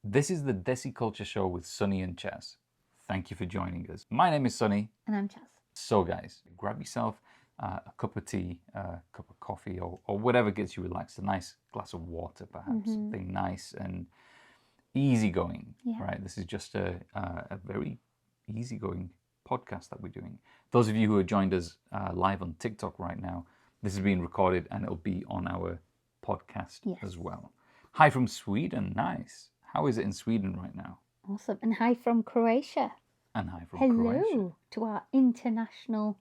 This is the Desi Culture Show with Sunny and Chaz. Thank you for joining us. My name is Sunny. And I'm Chaz. So guys, grab yourself a cup of tea, a cup of coffee, or whatever gets you relaxed. A nice glass of water, perhaps. Something nice and easygoing, right? This is just a very easygoing podcast that we're doing. Those of you who have joined us live on TikTok right now, this is being recorded and it'll be on our podcast as well. Hi from Sweden. Nice. How is it in Sweden right now? Awesome. And hi from Croatia. And hi from Hello Croatia. to our international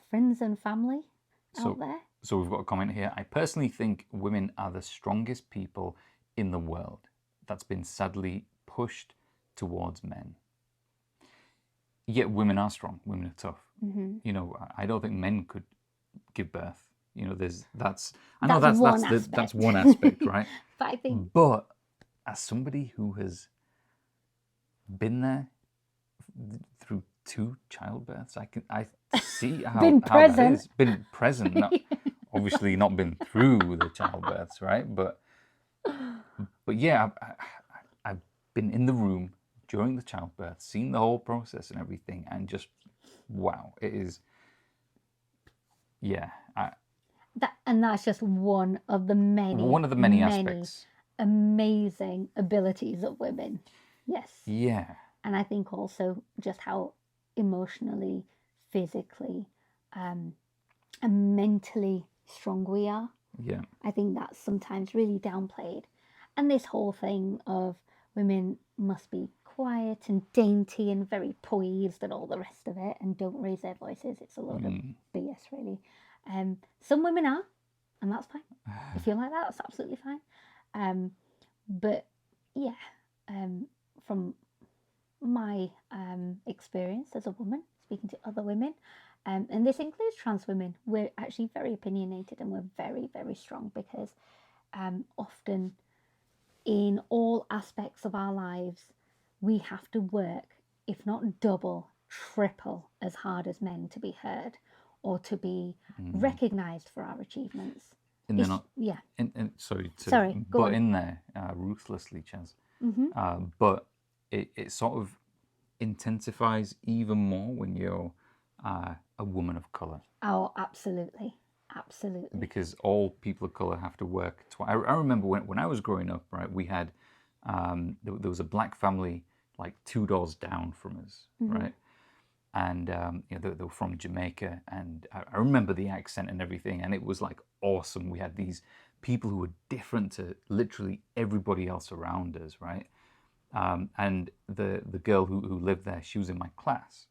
friends and family out there. So we've got a comment here. I personally think women are the strongest people in the world. That's been sadly pushed towards men. Yet women are strong. Women are tough. You know, I don't think men could give birth. You know, that's one aspect, right? But I think, but as somebody who has been there through 2 childbirths, I see how that is. Been present, obviously not been through the childbirths, right? But yeah, I've been in the room during the childbirth, seen the whole process and everything, and just wow, it is. Yeah, and that's just one of the many aspects, amazing abilities of women. Yes. Yeah. And I think also just how emotionally, physically, and mentally strong we are. Yeah. I think that's sometimes really downplayed. And this whole thing of women must be quiet and dainty and very poised and all the rest of it and don't raise their voices. It's a load of BS, really. Some women are, and that's fine. If you like that, that's absolutely fine. But yeah, from my experience as a woman, speaking to other women, and this includes trans women, we're actually very opinionated and we're very, very strong because often in all aspects of our lives, we have to work, if not double, triple as hard as men to be heard or to be recognised for our achievements. And they're not. Yeah. And sorry. Go on. In there ruthlessly, Chaz. But it sort of intensifies even more when you're a woman of colour. Oh, absolutely. Absolutely. Because all people of colour have to work twice. I remember when I was growing up, right, we had, there was a black family like 2 doors down from us, right? And you know, they were from Jamaica, and I remember the accent and everything, and it was like awesome. We had these people who were different to literally everybody else around us, right? And the girl who lived there, she was in my class,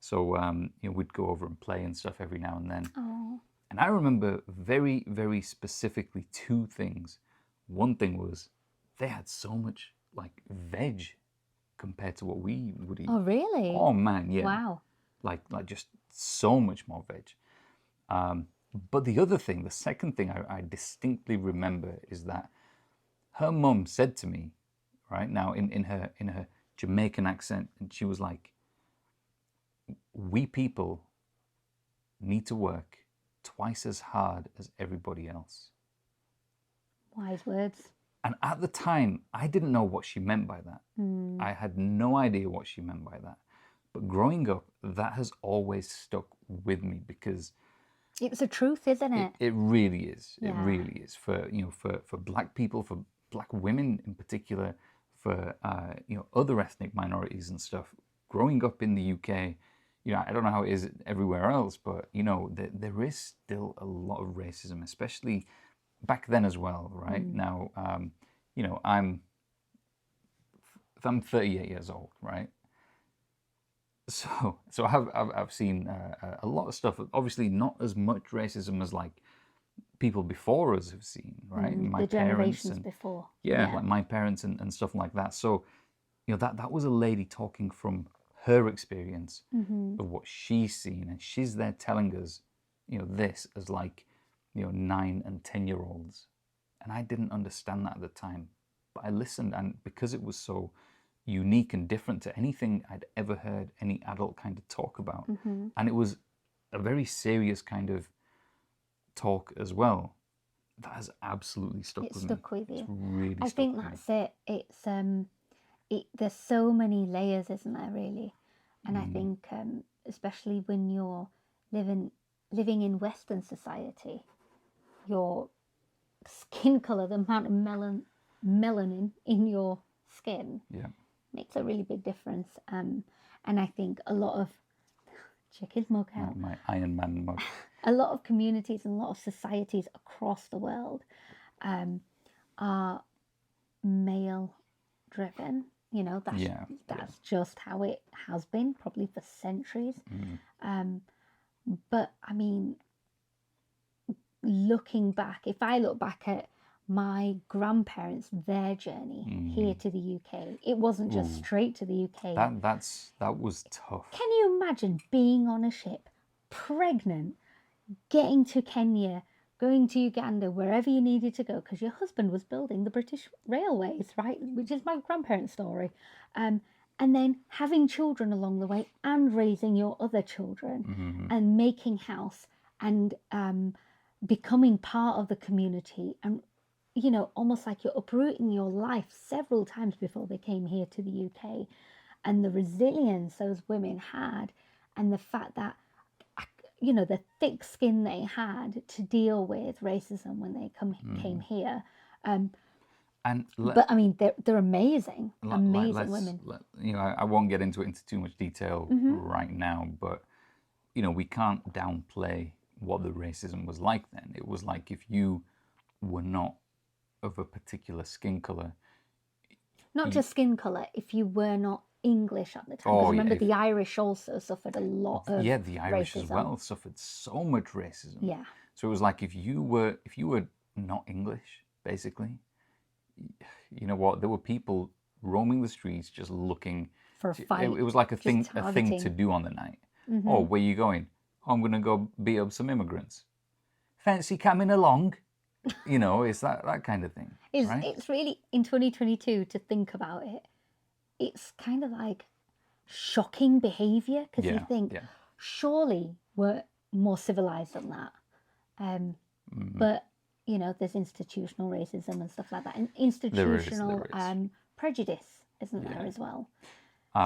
so you know, we'd go over and play and stuff every now and then. Oh. And I remember very, very specifically 2 things. One thing was they had so much like veg compared to what we would eat. Oh, really? Oh man, yeah. Wow. Like just so much more veg. But the other thing, the second thing I distinctly remember is that her mum said to me, right now in her Jamaican accent, and she was like, "We people need to work twice as hard as everybody else." Wise words. And at the time, I didn't know what she meant by that. I had no idea what she meant by that. But growing up, that has always stuck with me because it's the truth, isn't it? It really is. Yeah. It really is for, you know, for black people, for black women in particular, for you know, other ethnic minorities and stuff. Growing up in the UK, you know, I don't know how it is everywhere else, but you know, there is still a lot of racism, especially back then as well, right? Now, you know, I'm 38 years old, right? So I've seen a lot of stuff. Obviously, not as much racism as like people before us have seen, right? My the generations before. Yeah, like my parents and stuff like that. So, you know, that was a lady talking from her experience of what she's seen, and she's there telling us, you know, this as like, you know, 9 and 10-year-olds, and I didn't understand that at the time, but I listened, and because it was so unique and different to anything I'd ever heard any adult kind of talk about, and it was a very serious kind of talk as well. that has absolutely stuck It with stuck me. with It's you. really I stuck think with me. that's it. There's so many layers, isn't there, really? And I Mm. think, especially when you're living in Western society, your skin color, the amount of melanin in your skin Yeah. makes a really big difference. And I think a lot of check his mug out. My Iron Man mug. A lot of communities and a lot of societies across the world are male driven. You know, that's just how it has been, probably for centuries. But I mean, looking back, if I look back at my grandparents, their journey here to the UK, it wasn't just straight to the UK. That was tough. Can you imagine being on a ship, pregnant, getting to Kenya, going to Uganda, wherever you needed to go, because your husband was building the British Railways, right? Which is my grandparents' story. And then having children along the way and raising your other children and making house and becoming part of the community and, you know, almost like you're uprooting your life several times before they came here to the UK. And the resilience those women had and the fact that, you know, the thick skin they had to deal with racism when they came here. But I mean, they're amazing, amazing women. You know, I won't get into it into too much detail right now, but you know, we can't downplay what the racism was like then. It was like if you were not of a particular skin color. Not just skin color, if you were not English at the time. Because remember, the Irish also suffered a lot of the Irish racism. as well suffered so much racism. Yeah. So it was like if you were not English, basically, you know what? There were people roaming the streets just looking for a fight. It was like a thing to do on the night. Oh, where you going? Oh, I'm gonna go beat up some immigrants. Fancy coming along? You know, it's that kind of thing. Right? It's really, in 2022, to think about it, it's kind of like shocking behaviour, because you think, surely we're more civilised than that. But, you know, there's institutional racism and stuff like that. And institutional there is. prejudice, isn't there, as well?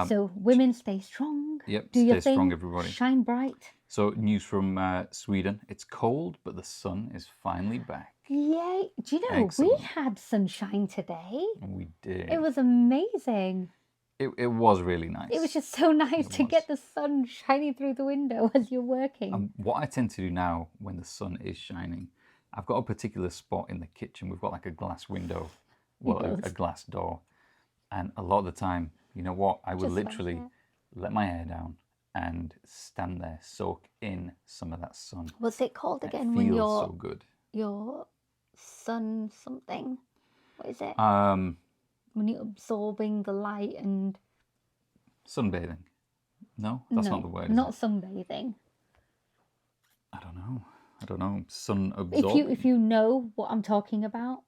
So women, stay strong. Yep, Do stay your thing, strong, everybody. Shine bright. So news from Sweden. It's cold, but the sun is finally back. Yay. Do you know, we had sunshine today. We did. It was amazing. It was really nice. It was just so nice to get the sun shining through the window as you're working. What I tend to do now when the sun is shining, I've got a particular spot in the kitchen. We've got like a glass window, a glass door. And a lot of the time, you know what? I would literally let my hair down and stand there, soak in some of that sun. What's it called again? When you're so good. Your sun something. What is it? When you're absorbing the light and sunbathing. No, that's not the word. Not sunbathing. I don't know. Sun absorbing. If you know what I'm talking about,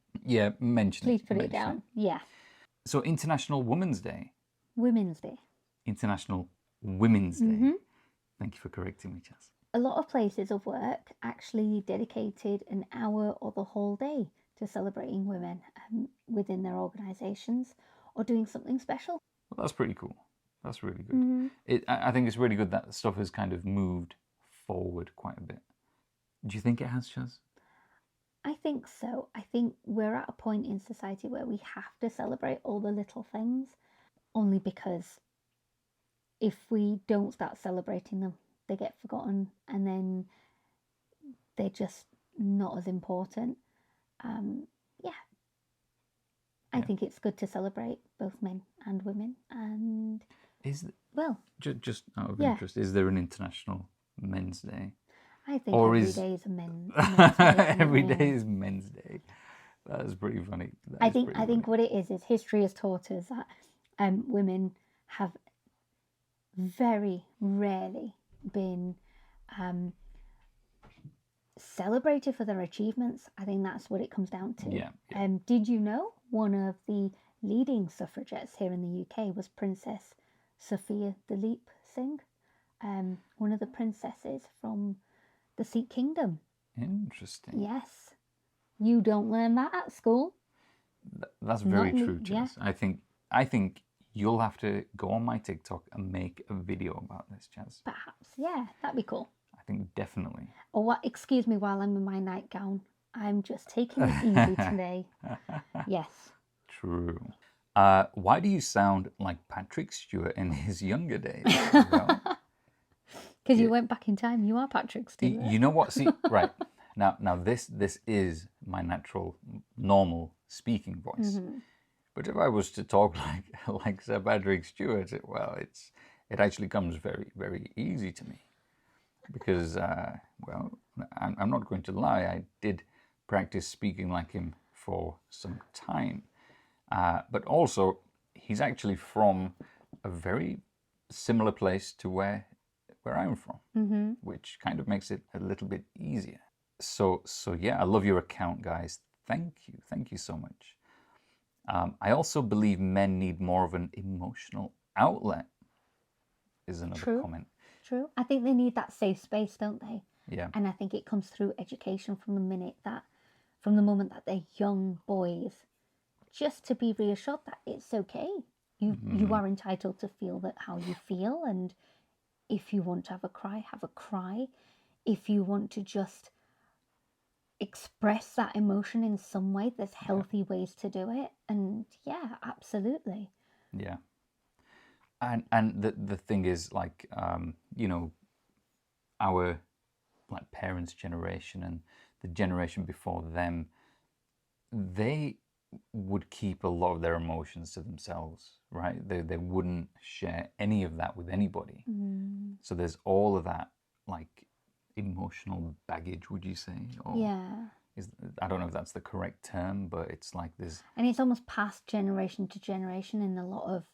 mention it. Please put it down. Yeah. So International Women's Day. Women's Day. International Women's Day. Thank you for correcting me, Chaz. A lot of places of work actually dedicated an hour or the whole day to celebrating women within their organisations or doing something special. Well, that's pretty cool. That's really good. I think it's really good that stuff has kind of moved forward quite a bit. Do you think it has, Chaz? I think so. I think we're at a point in society where we have to celebrate all the little things, only because if we don't start celebrating them, they get forgotten and then they're just not as important. I think it's good to celebrate both men and women. And just out of interest, is there an International Men's Day? I think every day is a men's day. Every day is Men's Day. That is pretty funny. I think what it is history has taught us that women have very rarely been celebrated for their achievements. I think that's what it comes down to. Yeah. Did you know one of the leading suffragettes here in the UK was Princess Sophia Duleep Singh, one of the princesses from the Sikh kingdom. Interesting. Yes. You don't learn that at school. That's very Not me, true, yeah. Chaz. I think you'll have to go on my TikTok and make a video about this, Chaz. Perhaps, yeah, that'd be cool. I think definitely. Or what? Excuse me while I'm in my nightgown. I'm just taking it easy today. Yes. True. Why do you sound like Patrick Stewart in his younger days? Because you went back in time. You are Patrick Stewart. You know what? See, right. Now this is my natural, normal speaking voice. But if I was to talk like Sir Patrick Stewart, it actually comes very, very easy to me. Because, well, I'm not going to lie, I did practice speaking like him for some time. But also, he's actually from a very similar place to where I'm from, which kind of makes it a little bit easier. So yeah, I love your account, guys. Thank you so much. I also believe men need more of an emotional outlet, is another comment. True. I think they need that safe space, don't they? Yeah. And I think it comes through education from the moment that they're young boys, just to be reassured that it's okay. You are entitled to feel that how you feel, and if you want to have a cry, have a cry. If you want to just express that emotion in some way, there's healthy ways to do it. And yeah, absolutely. Yeah. And the thing is, like, you know, our like parents' generation and the generation before them, they would keep a lot of their emotions to themselves, right? They wouldn't share any of that with anybody. So there's all of that, like, emotional baggage, would you say? Or Yeah. I don't know if that's the correct term, but it's like there's... And it's almost passed generation to generation in a lot of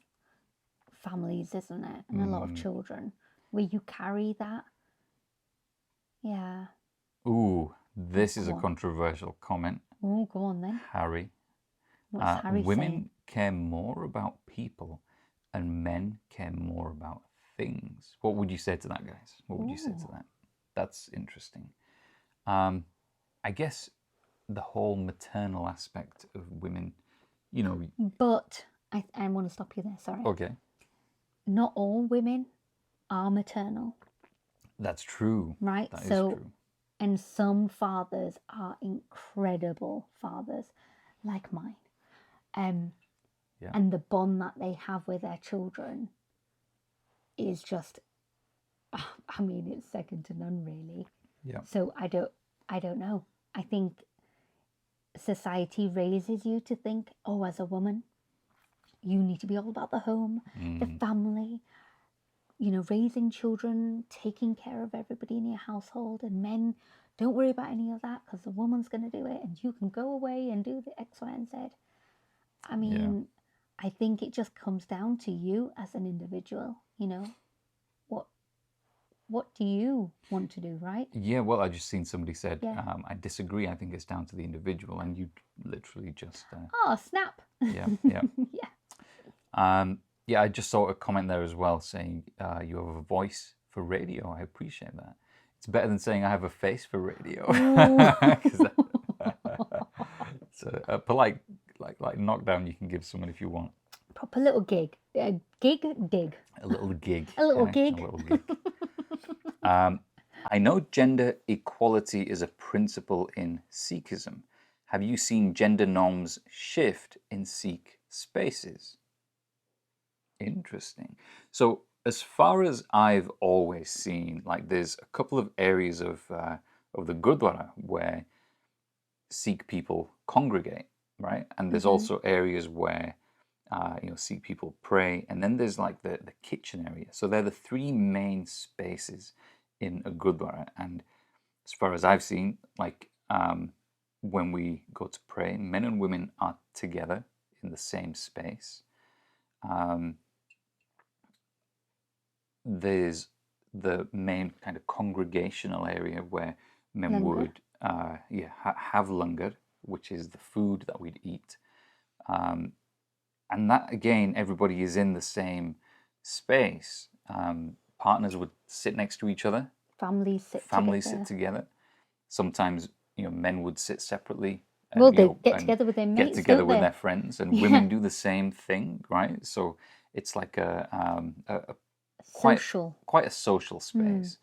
families, isn't it? And a lot of children, where you carry that. Yeah. Ooh, this is a controversial comment. Oh, go on then. Harry. What's Harry women saying? care more about people and men care more about things. What would you say to that, guys? What would you say to that? That's interesting. I guess the whole maternal aspect of women, you know... But I want to stop you there, sorry. Okay. Not all women are maternal. That's true. Right? That is true. And some fathers are incredible fathers, like mine. Yeah. And the bond that they have with their children is just, I mean, it's second to none, really. Yeah. So I don't know. I think society raises you to think, oh, as a woman, you need to be all about the home, the family, you know, raising children, taking care of everybody in your household, and men, don't worry about any of that because the woman's going to do it and you can go away and do the X, Y, and Z. I mean, I think it just comes down to you as an individual, you know. What do you want to do, right? Yeah, well, I just seen somebody said, I disagree. I think it's down to the individual. And you literally just... oh, snap. Yeah. Yeah, I just saw a comment there as well saying, you have a voice for radio. I appreciate that. It's better than saying I have a face for radio. It's a polite like knockdown you can give someone if you want. Proper little gig. Gig, dig. A little gig. A little gig. A little gig. I know gender equality is a principle in Sikhism. Have you seen gender norms shift in Sikh spaces? Interesting. So as far as I've always seen, like there's a couple of areas of the Gurdwara where Sikh people congregate, right? And there's also areas where Sikh people pray, and then there's like the kitchen area. So they're the three main spaces in a Gurdwara. And as far as I've seen, like when we go to pray, men and women are together in the same space. There's the main kind of congregational area where men would have langar, which is the food that we'd eat. And that, again, everybody is in the same space. Partners would sit next to each other. Families sit together. Sometimes, men would sit separately. and, Well, you they know, get and together with their get mates, together don't with they? their friends, and Yeah. women do the same thing, right? So it's like a quite Social. quite a social space.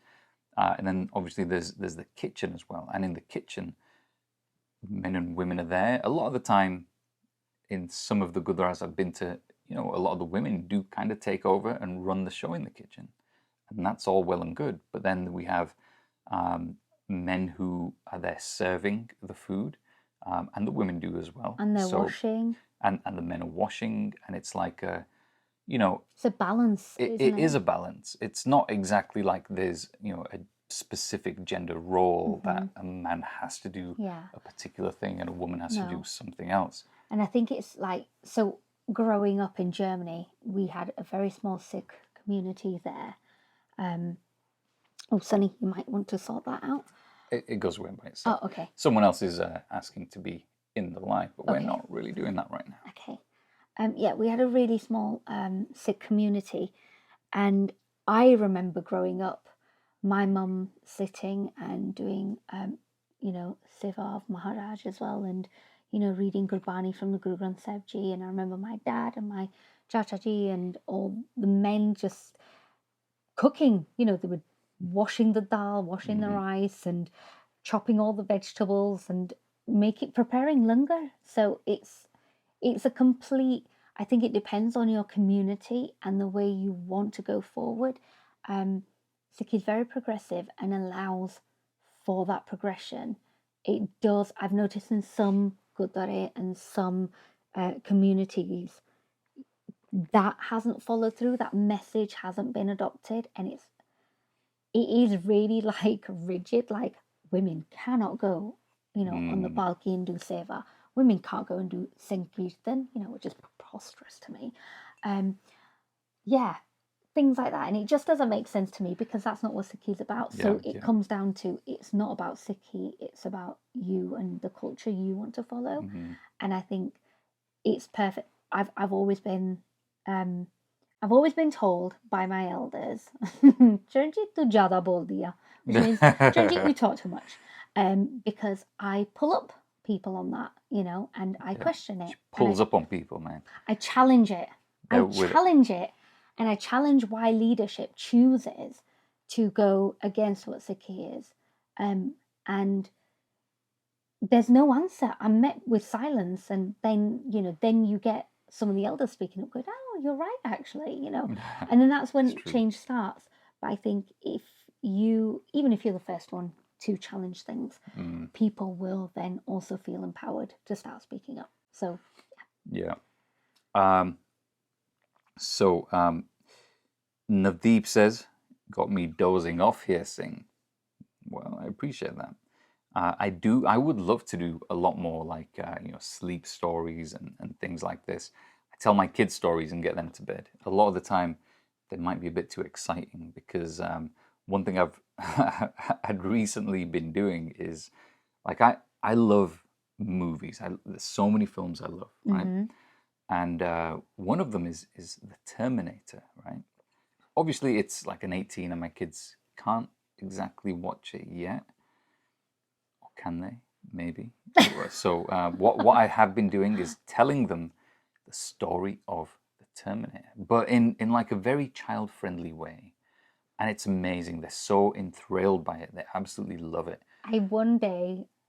And then obviously there's the kitchen as well, and in the kitchen, men and women are there. A lot of the time, in some of the gurdwaras I've been to, you know, a lot of the women do kind of take over and run the show in the kitchen, and that's all well and good. But then we have men who are there serving the food, and the women do as well. And they're So washing. and the men are washing, and it's like a, you know, It's a balance, it isn't is it? a balance. It's not exactly like there's, you know, a specific gender role that a man has to do Yeah. a particular thing and a woman has to No. do something else. And I think it's like, so growing up in Germany, we had a very small Sikh community there. Oh, Sunny, you might want to sort that out. It goes away by itself. Oh, okay. Someone else is asking to be in the live, but we're Okay. not really doing that right now. Okay. Yeah, we had a really small Sikh community. And I remember growing up, my mum sitting and doing, you know, Seva of Maharaj as well, and, you know, reading Gurbani from the Guru Granth Sahib Ji. And I remember my dad and my Chacha Ji and all the men just cooking. You know, they were washing the dal, washing the rice, and chopping all the vegetables and preparing langar. So it's a complete. I think it depends on your community and the way you want to go forward. Sikh is very progressive and allows for that progression. It does. I've noticed in some Gurdwara and some communities that hasn't followed through. That message hasn't been adopted, and it is really like rigid. Like women cannot go, you know, on the palki and do seva. Women can't go and do Sankirtan, you know, which is preposterous to me. Yeah, things like that. And it just doesn't make sense to me because that's not what Sikhi is about. So it comes down to, it's not about Sikhi, it's about you and the culture you want to follow. And I think it's perfect. I've always been told by my elders, Charanjit tu jada bol diya, which means Charanjit, you talk too much. Because I pull up people on that, you know, and I question it. She pulls up on people, man. I challenge it. And I challenge why leadership chooses to go against what Sikhi is. And there's no answer. I'm met with silence, and then, you know, then you get some of the elders speaking up, going, "Oh, you're right, actually," you know, and then that's when change starts. But I think even if you're the first one to challenge things, people will then also feel empowered to start speaking up. So, yeah. Navdeep says, "Got me dozing off here, Singh." Well, I appreciate that. I would love to do a lot more like, you know, sleep stories and things like this. I tell my kids stories and get them to bed. A lot of the time, they might be a bit too exciting because one thing I've had recently been doing is, like, I love movies. There's so many films I love, right? And one of them is The Terminator, right? Obviously, it's like an 18 and my kids can't exactly watch it yet. Or can they? Maybe. So what I have been doing is telling them the story of The Terminator, but in like a very child-friendly way. And it's amazing. They're so enthralled by it. They absolutely love it.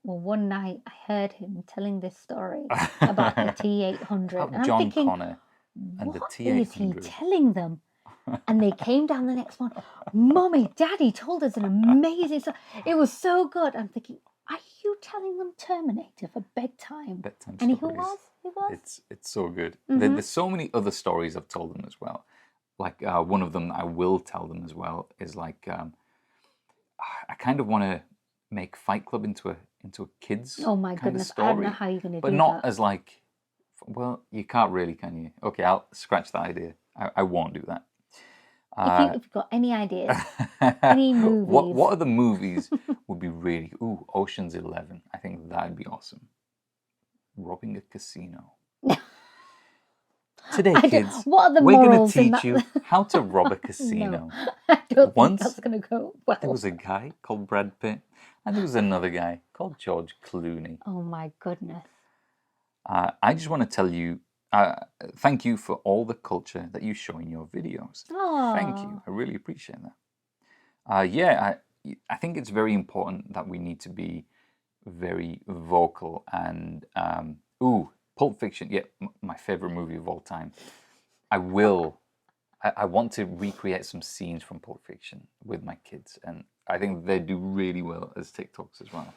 One night, I heard him telling this story about the T800. About And I'm John thinking, Connor and the what T800. is he telling them? And they came down the next one. Mommy, Daddy told us an amazing story. It was so good. I'm thinking, are you telling them Terminator for bedtime? Bedtime and stories. He was. It's so good. There's so many other stories I've told them as well. Like one of them I will tell them as well is like, I kind of want to make Fight Club into a kids Oh my kind goodness, of story, I don't know how you're going to do that. but not as like, well, you can't really, can you? Okay, I'll scratch that idea. I won't do that. If you've got any ideas, any movies. What other movies would be really... Ooh, Ocean's 11. I think that'd be awesome. Robbing a casino. Today, kids, what are the we're going morals to in teach that? you how to rob a casino. No, I don't Once, think that's going to go well. there was a guy called Brad Pitt, and there was another guy called George Clooney. Oh my goodness. I just want to tell you, thank you for all the culture that you show in your videos. Thank you. Oh, I really appreciate that. Yeah, I think it's very important that we need to be very vocal and Pulp Fiction. Yeah, my favorite movie of all time. I want to recreate some scenes from Pulp Fiction with my kids, and I think they do really well as TikToks as well.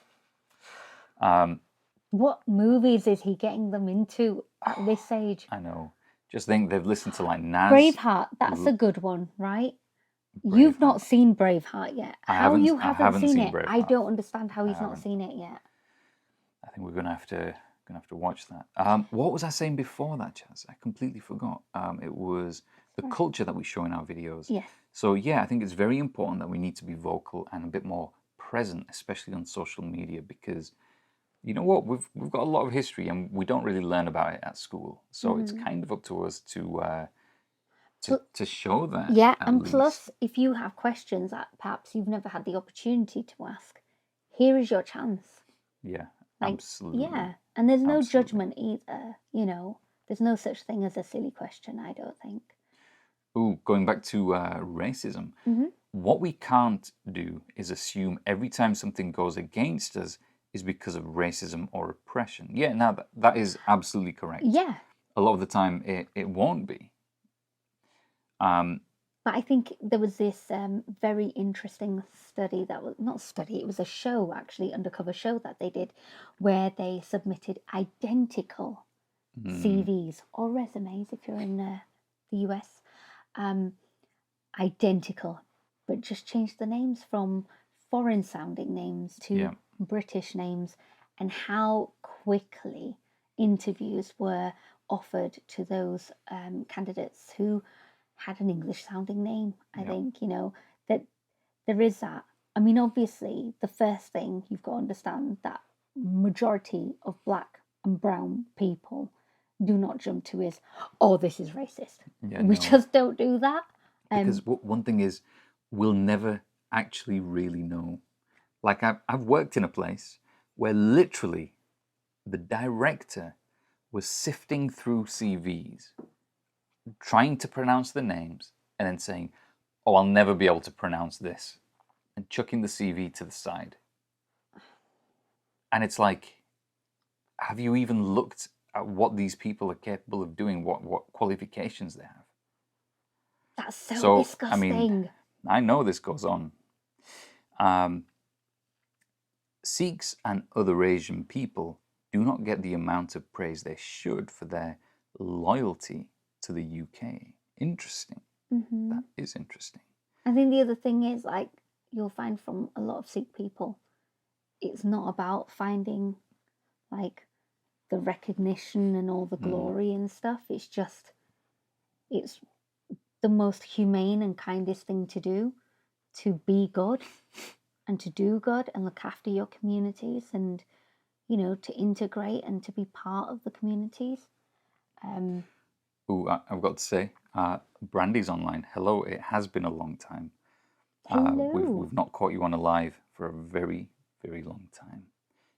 what movies is he getting them into at this age? I know. Just think they've listened to like Nas. Braveheart, that's a good one, right? You've not seen Braveheart yet. How you haven't seen it? I don't understand how he's not seen it yet. I think we're gonna have to watch that. What was I saying before that, Chaz? I completely forgot. It was the culture that we show in our videos. Yes. So yeah, I think it's very important that we need to be vocal and a bit more present, especially on social media, because you know what, we've got a lot of history and we don't really learn about it at school. So it's kind of up to us to show that. Yeah, and plus, if you have questions that perhaps you've never had the opportunity to ask, here is your chance. Yeah, like, absolutely. Yeah, and there's no judgment either. You know, there's no such thing as a silly question, I don't think. Ooh, going back to racism, what we can't do is assume every time something goes against us is because of racism or oppression. Yeah, now that is absolutely correct. Yeah. A lot of the time it won't be. But I think there was this very interesting study that was not study, it was a show actually, undercover show that they did, where they submitted identical CVs or resumes if you're in the US, identical, but just changed the names from foreign sounding names to British names, and how quickly interviews were offered to those candidates who had an English sounding name. I think, you know, that there is that. I mean, obviously, the first thing you've got to understand that majority of black and brown people do not jump to is, oh, this is racist. Yeah, we just don't do that. Because one thing is, we'll never actually really know. Like I've worked in a place where literally the director was sifting through CVs, trying to pronounce the names, and then saying, oh, I'll never be able to pronounce this, and chucking the CV to the side. And it's like, have you even looked at what these people are capable of doing, what qualifications they have? That's so disgusting. I mean, I know this goes on. Sikhs and other Asian people do not get the amount of praise they should for their loyalty to the UK. Interesting. That is interesting. I think the other thing is, like, you'll find from a lot of Sikh people, it's not about finding, like, the recognition and all the glory and stuff. It's just, it's the most humane and kindest thing to do, to be good and to do good and look after your communities and, you know, to integrate and to be part of the communities. Ooh, I've got to say, Brandy's online. Hello, it has been a long time. Hello. We've not caught you on a live for a very, very long time.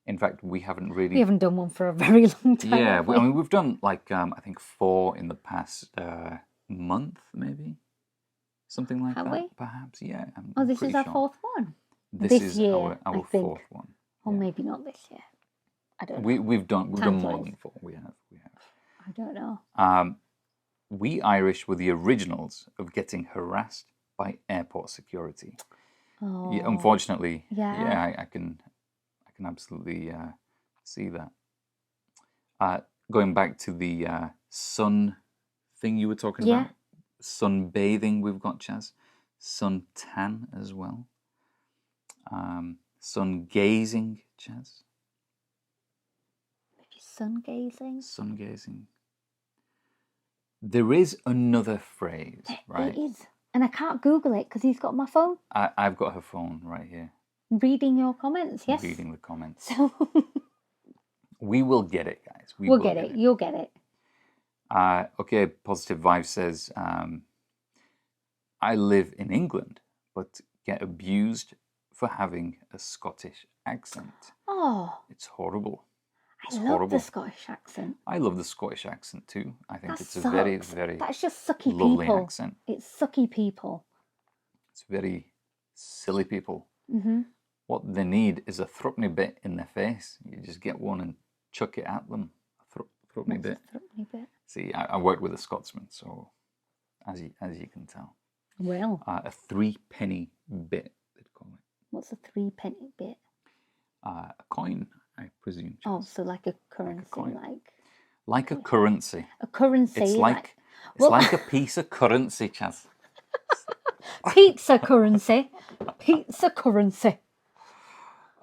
In fact, we haven't done one for a very long time. Yeah, I mean, we've done like I think 4 in the past month, maybe something like Have that. we? Perhaps, yeah. This is our 4th one. This is year, our 4th one. Or maybe not this year. I don't know. We've done more than 4. We have. I don't know. We Irish were the originals of getting harassed by airport security. Oh. Yeah, unfortunately, yeah, I can absolutely see that. Going back to the sun thing you were talking about, sunbathing, we've got, Chaz. Sun tan as well. Sun gazing, Chaz. Maybe sun gazing. Sun gazing. There is another phrase, right? It is. And I can't Google it because he's got my phone. I've got her phone right here. Reading your comments, yes. Reading the comments. So we will get it, guys. We'll get it. You'll get it. Okay, Positive Vibe says, I live in England, but get abused for having a Scottish accent. Oh. It's horrible. It's I love horrible. the Scottish accent. I love the Scottish accent too. I think That it's a very, sucks. very That's just sucky lovely people. accent. It's sucky people. It's very silly people. Mm-hmm. What they need is a threepenny bit in their face. You just get one and chuck it at them. A threepenny bit. Threepenny bit. See, I worked with a Scotsman, so as you can tell. Well. A 3-penny bit, they'd call it. What's a 3-penny bit? A coin, I presume. Oh, so like a currency, like a currency. A currency. It's like a piece of currency, Chaz. Pizza currency. Pizza currency.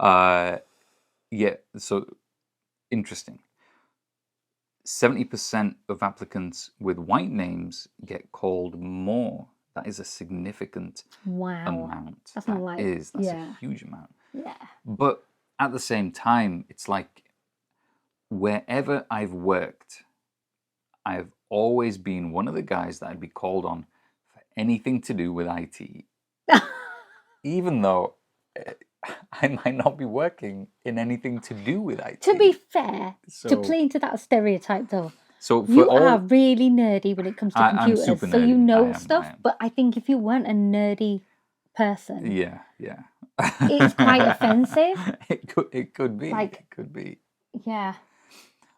Yeah, so interesting. 70% of applicants with white names get called more. That is a significant amount. That's not like... That's a huge amount. Yeah. But at the same time, it's like wherever I've worked, I've always been one of the guys that I'd be called on for anything to do with IT. Even though I might not be working in anything to do with IT. To be fair, to play into that stereotype though, so you are really nerdy when it comes to computers. I'm super so you nerdy. know stuff, but I think if you weren't a nerdy person, yeah, it's quite offensive. It could be. Like, it could be. Yeah.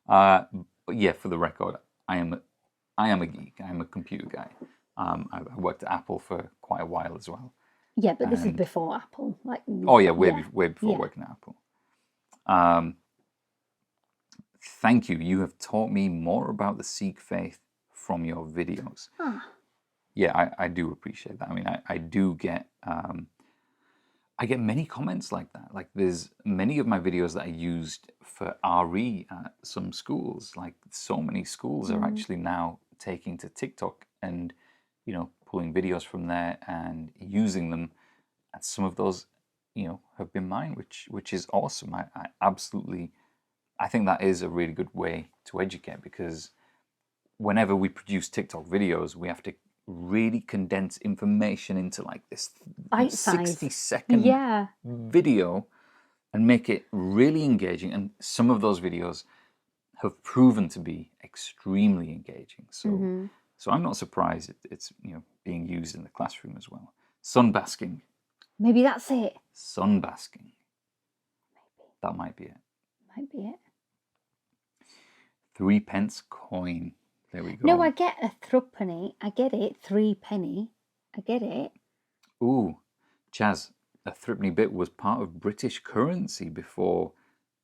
But yeah, for the record, I am a geek. I'm a computer guy. I worked at Apple for quite a while as well. Yeah, but this is before Apple. Way before working at Apple. Thank you. You have taught me more about the Sikh faith from your videos. Yeah, I do appreciate that. I mean, I do get I get many comments like that. Like, there's many of my videos that I used for RE at some schools. Like, so many schools are actually now taking to TikTok and, pulling videos from there and using them. And some of those, have been mine, which is awesome. I think that is a really good way to educate, because whenever we produce TikTok videos, we have to really condense information into like this 60-second video and make it really engaging. And some of those videos have proven to be extremely engaging. So I'm not surprised it's being used in the classroom as well. Sunbasking. Maybe that's it. Sunbasking. Maybe. That might be it. Might be it. 3p coin. There we go. No, I get a threepenny. I get it. 3-penny. I get it. Ooh, Chaz, a threepenny bit was part of British currency before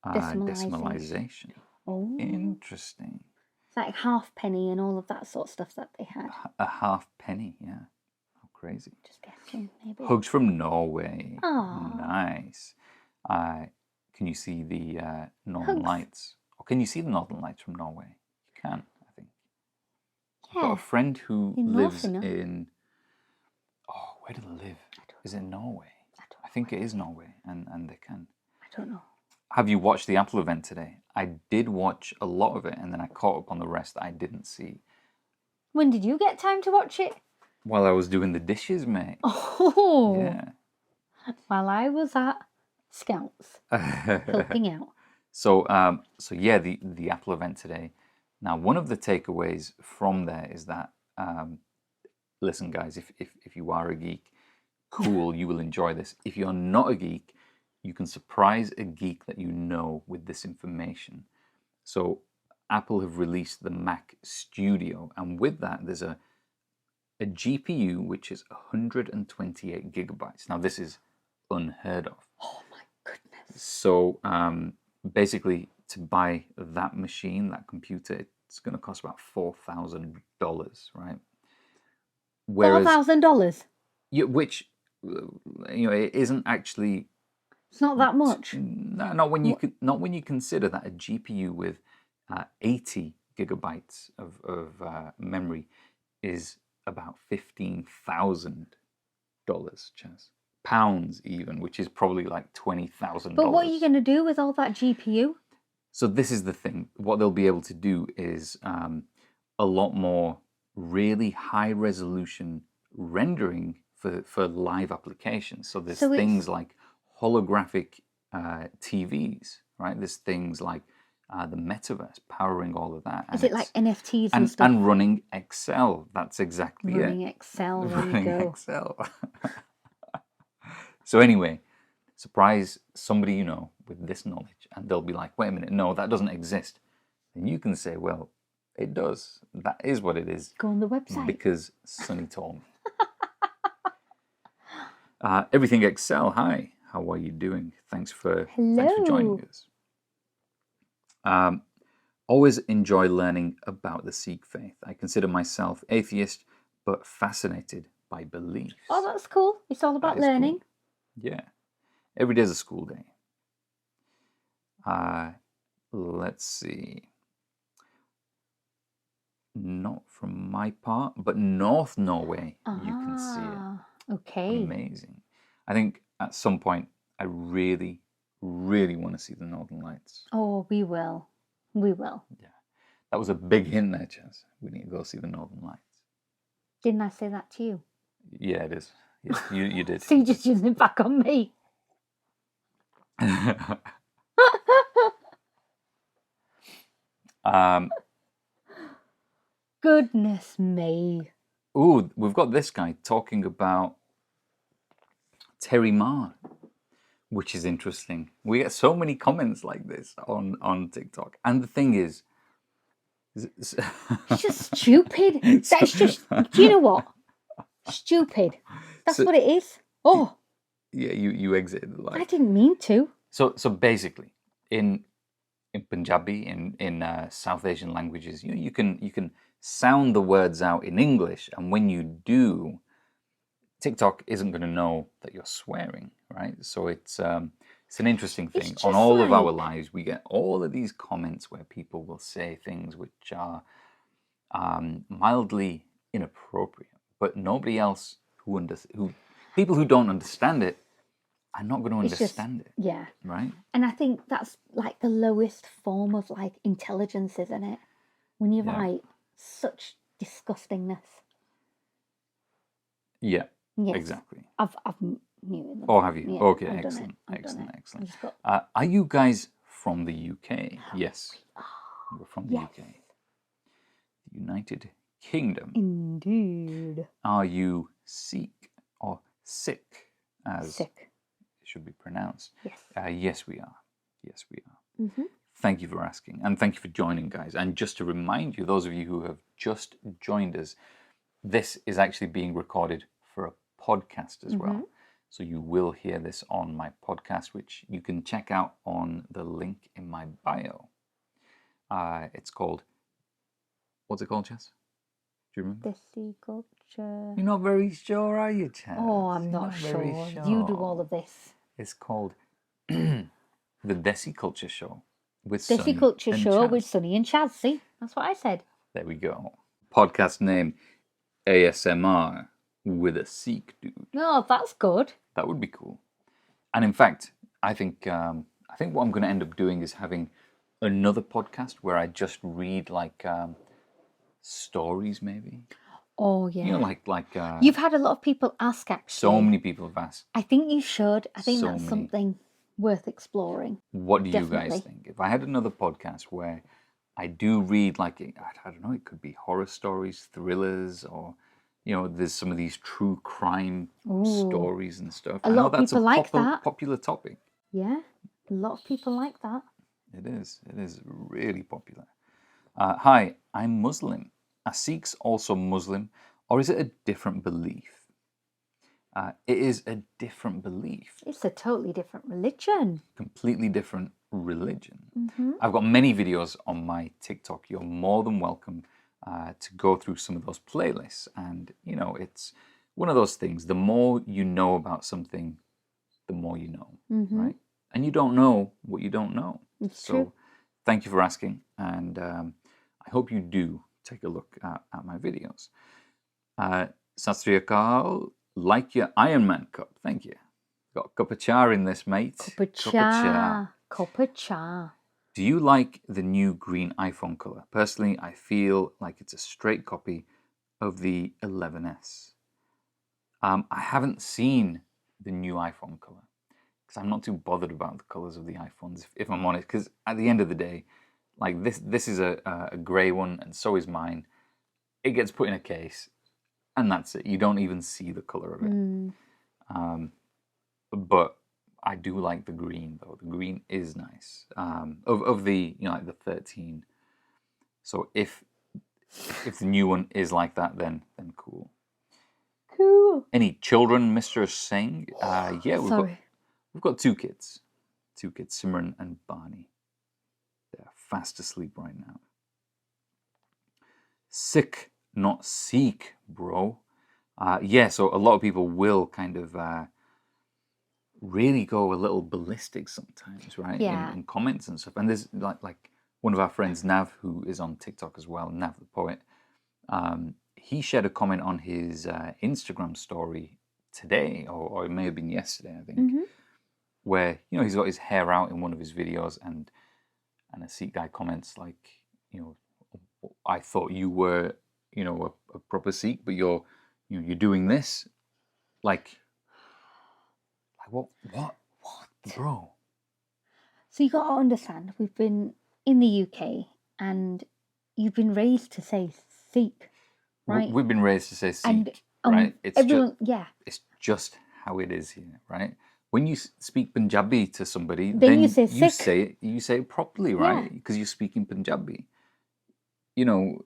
decimalisation. Oh. Interesting. It's like halfpenny and all of that sort of stuff that they had. A halfpenny, yeah. How crazy. Just guessing, maybe. Hugs from Norway. Oh. Nice. Can you see the Northern Lights? Or can you see the Northern Lights from Norway? You can, I think. Yeah. I've got a friend who lives North, in... Oh, where do they live? Is it Norway? I think it is Norway, and they can. I don't know. Have you watched the Apple event today? I did watch a lot of it, and then I caught up on the rest that I didn't see. When did you get time to watch it? While I was doing the dishes, mate. Oh. Yeah. While I was at Scouts, helping out. So yeah, the Apple event today. Now, one of the takeaways from there is that, listen, guys, if you are a geek, cool, you will enjoy this. If you're not a geek, you can surprise a geek that you know with this information. So Apple have released the Mac Studio, and with that, there's a GPU which is 128 gigabytes. Now, this is unheard of. Oh my goodness. So basically, to buy that machine, that computer, it's going to cost about $4,000, right? $4,000? Yeah, which, it isn't actually... It's not that much. No, not when you consider that a GPU with 80 gigabytes of memory is about $15,000, Chaz. Pounds even, which is probably like $20,000. But what are you going to do with all that GPU? So this is the thing. What they'll be able to do is a lot more really high resolution rendering for live applications. So there's things like holographic TVs, right? There's things like the metaverse powering all of that. Is it like NFTs and stuff? And running Excel. That's exactly it. Running Excel, there you Running go. Excel. So anyway, surprise somebody you know with this knowledge, and they'll be like, wait a minute, no, that doesn't exist. And you can say, well, it does. That is what it is. Go on the website. Because Sonny told me. Everything Excel, hi. How are you doing? Thanks for joining us. Always enjoy learning about the Sikh faith. I consider myself atheist, but fascinated by beliefs. Oh, that's cool. It's all about learning. Cool. Yeah. Every day is a school day. Let's see. Not from my part, but North Norway, you can see it. Okay. Amazing. I think at some point, I really, really want to see the Northern Lights. Oh, we will. We will. Yeah. That was a big hint there, Chaz. We need to go see the Northern Lights. Didn't I say that to you? Yeah, it is. Yeah, you did. So you're just using it back on me. Goodness me. Ooh, we've got this guy talking about Terry Ma, which is interesting. We get so many comments like this on TikTok. And the thing is... It's just stupid. That's just... Do you know what? Stupid. That's what it is. Oh. Yeah, you exited the line. I didn't mean to. So basically, in Punjabi, in South Asian languages, you can sound the words out in English, and when you do, TikTok isn't going to know that you're swearing, right? So it's an interesting thing. On all of our lives, we get all of these comments where people will say things which are mildly inappropriate, but nobody else people who don't understand it are not going to understand it. Yeah. Right? And I think that's like the lowest form of like intelligence, isn't it? When you write such disgustingness. Yeah. Yes. Exactly. I've muted them. Oh, have you? Yeah, okay, I've excellent. Are you guys from the UK? Yes. We're from the UK. The United Kingdom. Indeed. Are you Sikh or Sikh, as Sikh. it should be pronounced? Yes. Yes, we are. Yes, we are. Mm-hmm. Thank you for asking, and thank you for joining, guys. And just to remind you, those of you who have just joined us, this is actually being recorded for a podcast as well. So you will hear this on my podcast, which you can check out on the link in my bio. It's called... What's it called, Chaz? Do you remember? Desi culture. You're not very sure, are you, Chaz? Oh, I'm not sure. You do all of this. It's called the Desi Culture Show. With Desi Culture Show with Sonny and Chaz. See, that's what I said. There we go. Podcast name ASMR with a Sikh dude. Oh, that's good. That would be cool. And in fact, I think what I'm going to end up doing is having another podcast where I just read like stories, maybe. Oh yeah. You know, like you've had a lot of people ask. Actually, so many people have asked. I think you should. I think that's something worth exploring. What do you guys think? If I had another podcast where I do read, like, I don't know, it could be horror stories, thrillers, or, there's some of these true crime stories and stuff. A lot of people like that. Popular topic. Yeah, a lot of people like that. It is really popular. Hi, I'm Muslim. Are Sikhs also Muslim, or is it a different belief? It is a different belief. It's a totally different religion. Completely different religion. Mm-hmm. I've got many videos on my TikTok. You're more than welcome to go through some of those playlists. And, it's one of those things. The more you know about something, the more you know, right? And you don't know what you don't know. It's true. Thank you for asking. And I hope you do take a look at my videos. Sat Sri Akal. Like your Iron Man cup. Thank you. Got a cup of cha in this, mate. Cup of cha. Do you like the new green iPhone colour? Personally, I feel like it's a straight copy of the 11S. I haven't seen the new iPhone colour because I'm not too bothered about the colours of the iPhones, if I'm honest, because at the end of the day, Like this is a grey one, and so is mine. It gets put in a case, and that's it. You don't even see the colour of it. But I do like the green, though. The green is nice. Of the, like the 13. So if the new one is like that, then cool. Cool. Any children, Mr. Singh? Yeah, we've got 2 kids. 2 kids, Simran and Barney. They're fast asleep right now. Sikh, not Sikh, bro. Yeah, so a lot of people will kind of really go a little ballistic sometimes, right? Yeah. In comments and stuff. And there's like one of our friends, Nav, who is on TikTok as well, Nav the Poet. He shared a comment on his Instagram story today, or it may have been yesterday, I think, where, he's got his hair out in one of his videos, and a Sikh guy comments like, I thought you were, a proper Sikh, but you're doing this, like what, bro? So you got to understand, we've been in the UK, and you've been raised to say Sikh, right? We've been raised to say Sikh, and right? It's everyone, it's just how it is here, right? When you speak Punjabi to somebody, then you say Sikh. You say it properly, right? Because you're speaking Punjabi. And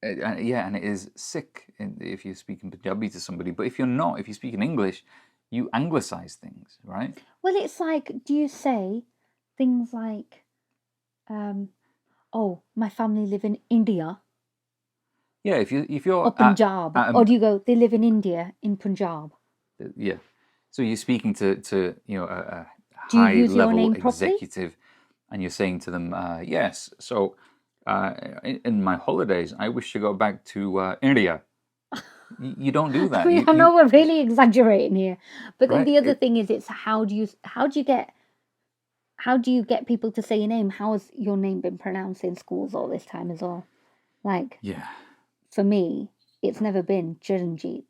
it is Sikh if you're speaking Punjabi to somebody. But if you're not, if you speak in English, you anglicize things, right? Well, it's like, do you say things like, oh, my family live in India? Yeah, if you're or Punjab, or do you go, they live in India in Punjab? Yeah, so you're speaking to a Do you high use your level name properly? executive, and you're saying to them, yes. So in my holidays, I wish to go back to India. You don't do that. I know we're really exaggerating here, but then Right, the other thing is, it's how do you get people to say your name? How has your name been pronounced in schools all this time as well? Like, yeah. for me, it's never been Jaranjeet.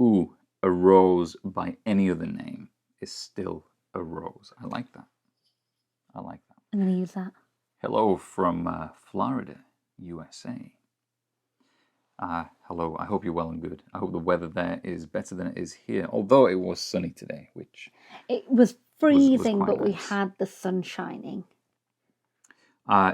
Ooh, a rose by any other name is still a rose. I like that. I'm going to use that. Hello from Florida, USA. Hello, I hope you're well and good. I hope the weather there is better than it is here, although it was sunny today, which... It was freezing, quite but nice. we had the sun shining.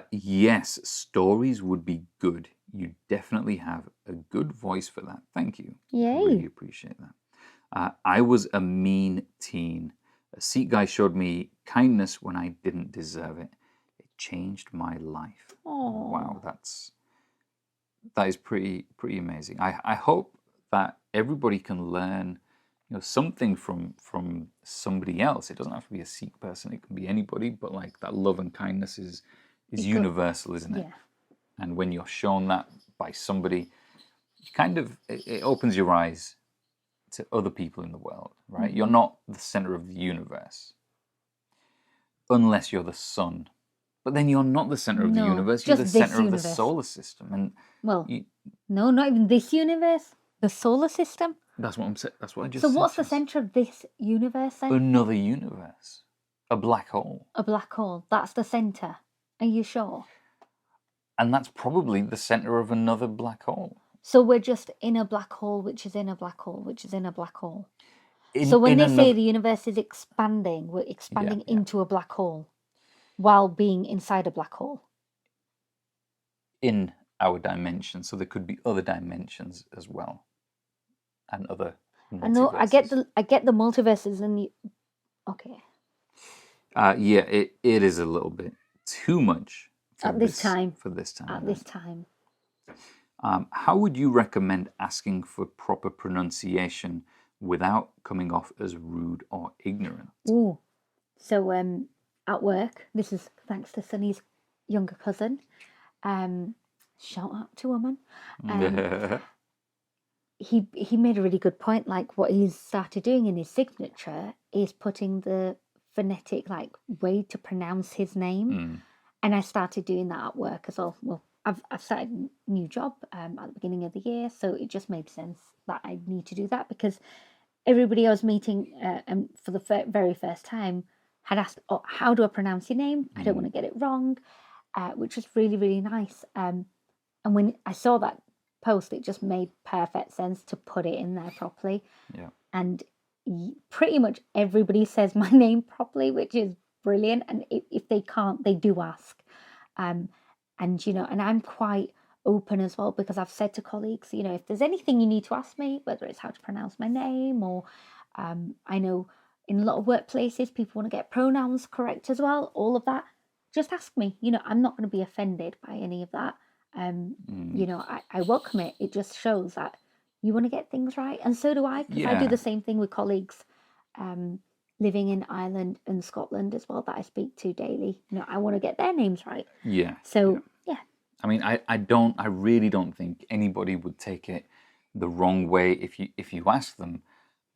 Yes, stories would be good. You definitely have a good voice for that. Thank you. Yay. I really appreciate that. I was a mean teen. A Sikh guy showed me kindness when I didn't deserve it. It changed my life. Aww. Wow, that is pretty amazing. I hope that everybody can learn something from somebody else. It doesn't have to be a Sikh person. It can be anybody, but like that love and kindness is universal, isn't it? Yeah. And when you're shown that by somebody, it opens your eyes to other people in the world, right? Mm-hmm. You're not the center of the universe unless you're the sun. But then you're not the center of the universe. You're the center of the solar system. And no, not even this universe. The solar system. That's what I'm saying. That's what I just said. So what's the center of this universe then? Another universe. A black hole. A black hole. That's the center. Are you sure? And that's probably the center of another black hole. So we're just in a black hole, which is in a black hole, which is in a black hole. So when they say the universe is expanding, we're expanding into a black hole while being inside a black hole. In our dimension. So there could be other dimensions as well. And other multiverses. I know, I get the multiverses and the... Okay. Yeah, it is a little bit too much for this time. At this time. How would you recommend asking for proper pronunciation without coming off as rude or ignorant? Ooh. So at work, this is thanks to Sunny's younger cousin. Shout out to woman. He made a really good point. Like, what he's started doing in his signature is putting the phonetic way to pronounce his name. And I started doing that at work as well. Well, I've started a new job at the beginning of the year, so it just made sense that I need to do that, because everybody I was meeting for the very first time had asked, "Oh, how do I pronounce your name? I don't want to get it wrong." which was really, really nice. And when I saw that post, it just made perfect sense to put it in there properly. Yeah. And pretty much everybody says my name properly, which is brilliant. And if they can't, they do ask. And and I'm quite open as well, because I've said to colleagues, if there's anything you need to ask me, whether it's how to pronounce my name, or I know in a lot of workplaces people want to get pronouns correct as well, all of that, just ask me. I'm not going to be offended by any of that. I welcome it. It just shows that you want to get things right, and so do I, because I do the same thing with colleagues living in Ireland and Scotland as well, that I speak to daily. I want to get their names right. Yeah. So I mean, I really don't think anybody would take it the wrong way if you ask them,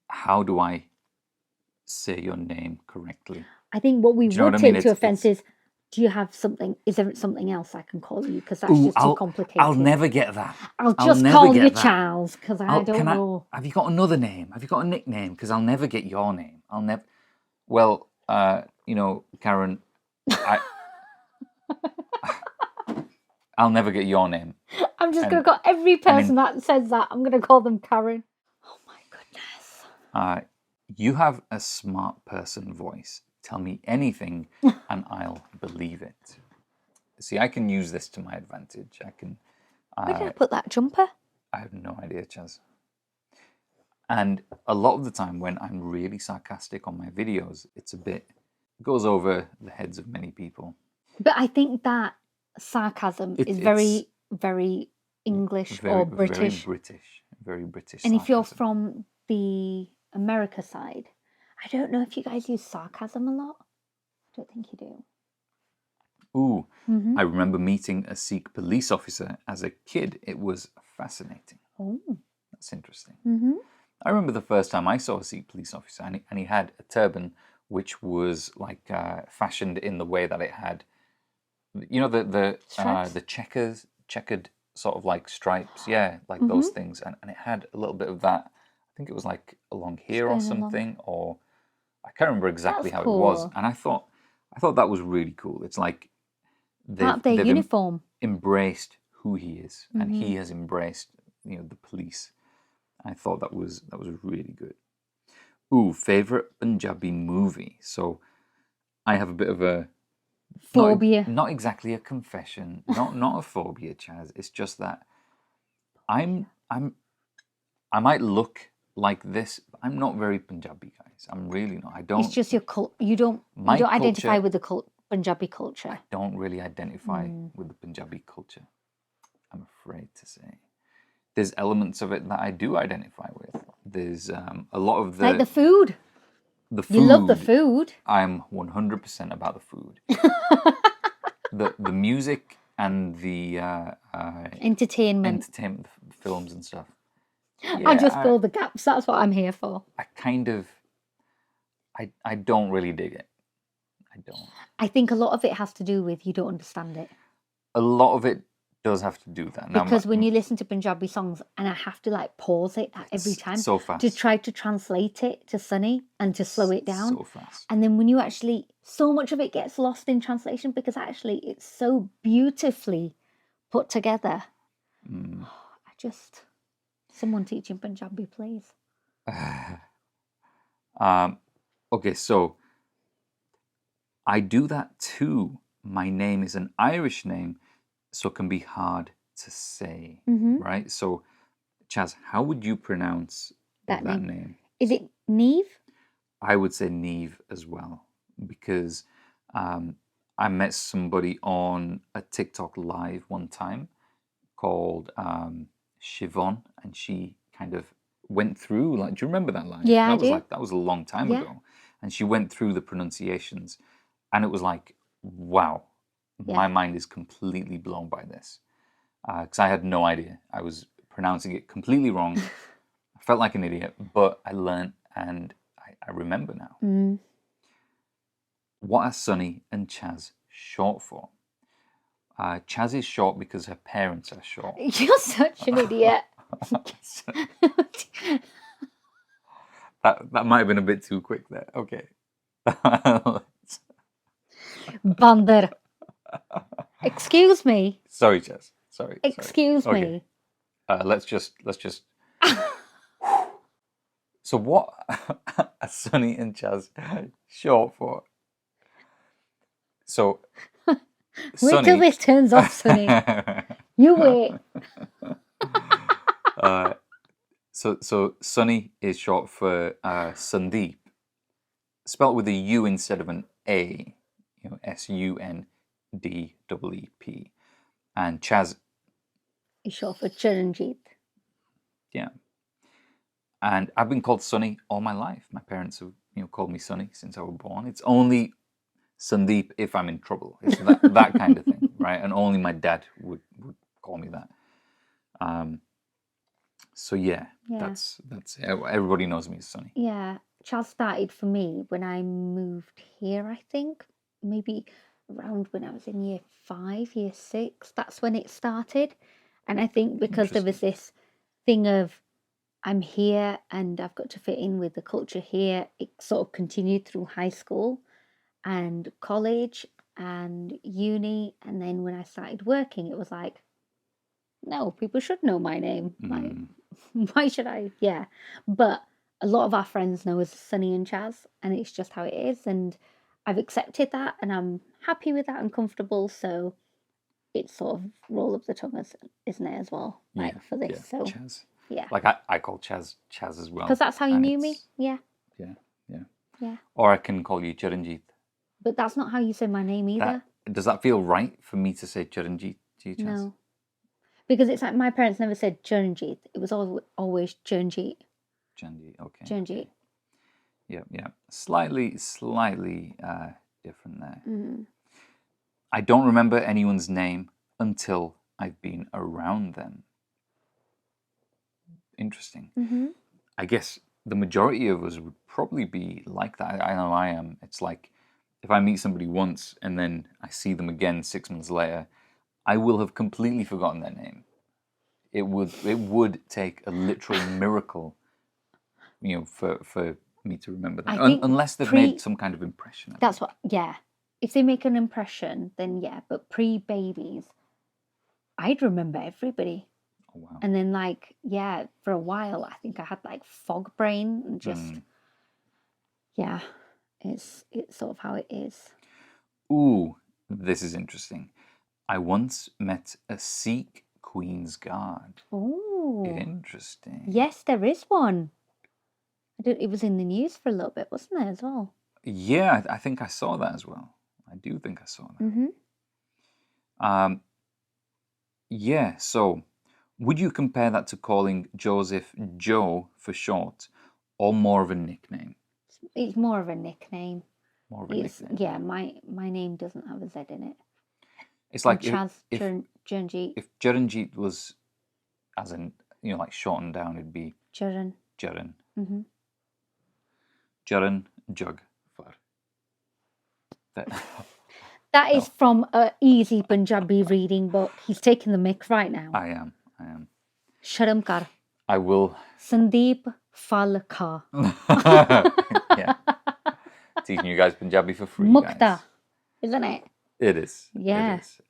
how do I say your name correctly? I think what we Do you know would what I mean? take to offence is, do you have something? Is there something else I can call you? Because that's just too complicated. I'll never get that. I'll just call you Chaz, because I don't know. Have you got another name? Have you got a nickname? Because I'll never get your name. I'll never. Well, Karen, I'll never get your name. I'm just going to call every person that says that, I'm going to call them Karen. Oh my goodness. You have a smart person voice. Tell me anything and I'll believe it. See, I can use this to my advantage. I can. Where did I put that jumper? I have no idea, Chaz. And a lot of the time when I'm really sarcastic on my videos, it goes over the heads of many people. But I think that sarcasm is very, very English or British. Very British. And if you're from the America side, I don't know if you guys use sarcasm a lot. I don't think you do. Ooh, I remember meeting a Sikh police officer as a kid. It was fascinating. Oh, that's interesting. I remember the first time I saw a Sikh police officer, and he had a turban which was like fashioned in the way that it had, the checkered sort of like stripes, like those things, and it had a little bit of that. I think it was like along here or something, or I can't remember exactly how it was. And I thought that was really cool. It's like they've uniform embraced who he is, and he has embraced the police. I thought that was really good. Ooh, favorite Punjabi movie. So I have a bit of a phobia. Not exactly a confession. Not a phobia, Chaz. It's just that I might look like this, but I'm not very Punjabi, guys. I'm really not. I don't. It's just your you don't identify with the Punjabi culture. I don't really identify with the Punjabi culture, I'm afraid to say. There's elements of it that I do identify with. There's a lot of like the food. The food. You love the food. I'm 100% about the food. the music and the entertainment, films and stuff. Yeah, I just fill the gaps. That's what I'm here for. I don't really dig it. I don't. I think a lot of it has to do with you don't understand it. A lot of it does have to do with that. Because when you listen to Punjabi songs, and I have to like pause it every time so fast to try to translate it to Sunny and to slow it down. So fast. And then when you actually, so much of it gets lost in translation because actually it's so beautifully put together. Someone teaching Punjabi, please. Okay, so I do that too. My name is an Irish name, so it can be hard to say, right? So, Chaz, how would you pronounce that name? Is it Neve? I would say Neve as well, because I met somebody on a TikTok live one time called Siobhan, and she kind of went through, like, do you remember that live? Yeah, I do. That was a long time ago. And she went through the pronunciations, and it was like, wow, my mind is completely blown by this. Because I had no idea. I was pronouncing it completely wrong. I felt like an idiot, but I learned, and I remember now. What are Sunny and Chaz short for? Chaz is short because her parents are short. You're such an idiot. That might have been a bit too quick there. Okay. Banter. Excuse me. Sorry, Chaz. Sorry. Excuse Okay. me. Let's just. So what are Sonny and Chaz short for? So Wait till this turns off, Sonny. You wait. So Sonny is short for Sandeep, spelled with a U instead of an A. SUNDEEP. And Chaz. He's short for Charanjit. Yeah. And I've been called Sonny all my life. My parents have called me Sonny since I was born. It's only Sandeep if I'm in trouble. It's that kind of thing, right? And only my dad would call me that. So yeah, that's it. Everybody knows me as Sonny. Yeah, Chaz started for me when I moved here, I think. Maybe around when I was in year 5, year 6. That's when it started. And I think because there was this thing of I'm here and I've got to fit in with the culture here, it sort of continued through high school and college and uni. And then when I started working, it was like, no, people should know my name. Like, why should I? Yeah. But a lot of our friends know us as Sonny and Chaz, and it's just how it is. And I've accepted that, and I'm happy with that and comfortable. So it's sort of roll of the tongue, isn't it, as well? Like for this. So Chaz. Yeah. Like I call Chaz as well. Because that's how you knew me. Yeah. Yeah. Or I can call you Charanjit. But that's not how you say my name either. Does that feel right for me to say Charanjit to you, Chaz? No. Because it's like my parents never said Charanjit. It was always Charanjit. Charanjit, okay. Charanjit. Yeah. Slightly different there. I don't remember anyone's name until I've been around them. Interesting. I guess the majority of us would probably be like that. I know I am. It's like if I meet somebody once and then I see them again 6 months later, I will have completely forgotten their name. It would take a literal miracle, for me to remember that. Unless they've made some kind of impression. That's what. Yeah. If they make an impression, then yeah. But pre-babies, I'd remember everybody. Oh, wow. And then for a while, I think I had like fog brain and just it's sort of how it is. Ooh, this is interesting. I once met a Sikh Queen's Guard. Oh, interesting. Yes, there is one. It was in the news for a little bit, wasn't it, as well? Yeah, I think I saw that as well. I do think I saw that. Yeah, so would you compare that to calling Joseph Joe for short, or more of a nickname? It's more of a nickname. More of a nickname. Yeah, my name doesn't have a Z in it. It's like Chaz, if Charanjit was, as in, like shortened down, it'd be Charan. Charan. Mm-hmm. Jug for. That is from an easy Punjabi reading book. He's taking the mic right now. I am. Sharam kar. I will. Sandeep Fal Kha. Yeah. Teaching you guys Punjabi for free, Mukta, guys. Isn't it? It is. Yeah. It is.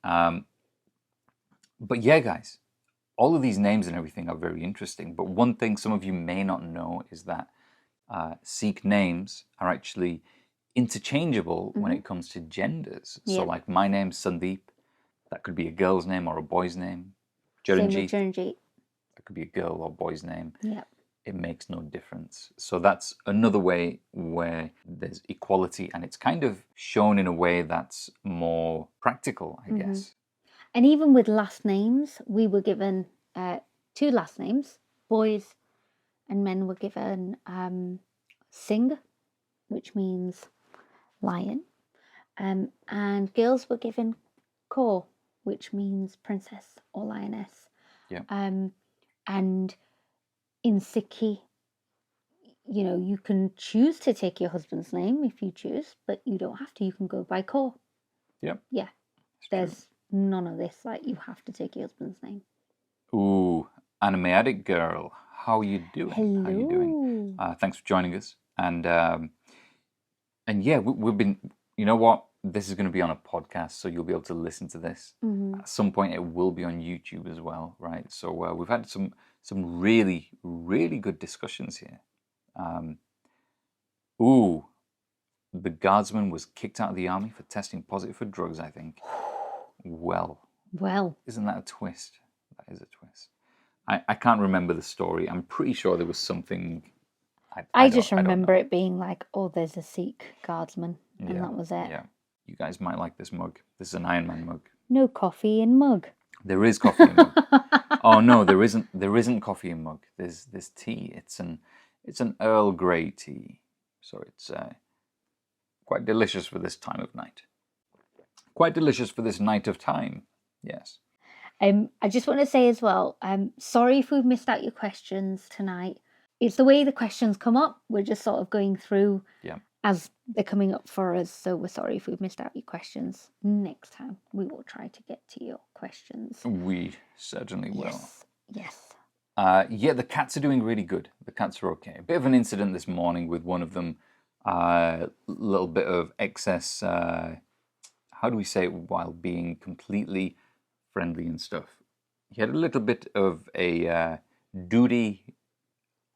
But yeah, guys, all of these names and everything are very interesting. But one thing some of you may not know is that Sikh names are actually interchangeable when it comes to genders. So like my name's Sandeep. That could be a girl's name or a boy's name. Charanjit. That could be a girl or boy's name. Yep. It makes no difference. So that's another way where there's equality, and it's kind of shown in a way that's more practical, I guess. And even with last names, we were given 2 last names. Boys and men were given Singh, which means lion, and girls were given Kaur, which means princess or lioness. Yeah. And in Sikhi, you can choose to take your husband's name if you choose, but you don't have to. You can go by Kaur. Yep. Yeah. There's none of this, like you have to take your husband's name. Ooh, animatic girl. How you doing? Hello. How you doing? Thanks for joining us. And yeah, we've been, you know what? this is going to be on a podcast, so you'll be able to listen to this. At some point, it will be on YouTube as well, right? So we've had some really, really good discussions here. The guardsman was kicked out of the army for testing positive for drugs, I think. Well, isn't that a twist? That is a twist. I can't remember the story. I'm pretty sure there was something. I just remember it being like, oh, there's a Sikh guardsman, and that was it. Yeah. You guys might like this mug. This is an Iron Man mug. No coffee in mug. There is coffee in mug. Oh no, there isn't. There isn't coffee in mug. There's tea. It's an Earl Grey tea. So it's quite delicious for this time of night. Quite delicious for this night of time. Yes. I just want to say as well, sorry if we've missed out your questions tonight. It's the way the questions come up. We're just sort of going through as they're coming up for us. So we're sorry if we've missed out your questions. Next time we will try to get to your questions. We certainly will. Yes. Yeah, the cats are doing really good. The cats are okay. A bit of an incident this morning with one of them. A little bit of excess, how do we say it while being completely friendly and stuff? He had a little bit of a duty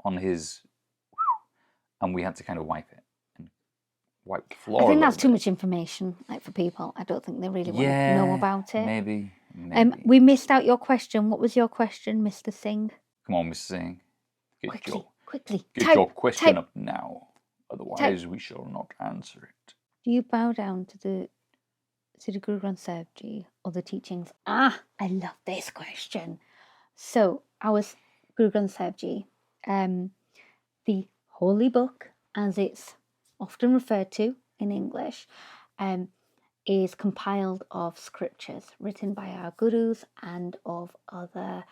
on his, and we had to kind of wipe it and wipe the floor. I think that's too much information, like, for people. I don't think they really want to know about it. Maybe. We missed out your question. What was your question, Mr. Singh? Come on, Mr. Singh. Quickly. Get your question up now. Otherwise, we shall not answer it. Do you bow down to the Guru Granth Sahib Ji or the teachings? I love this question. So, our Guru Granth Sahib Ji, the holy book, as it's often referred to in English, is compiled of scriptures written by our gurus and of other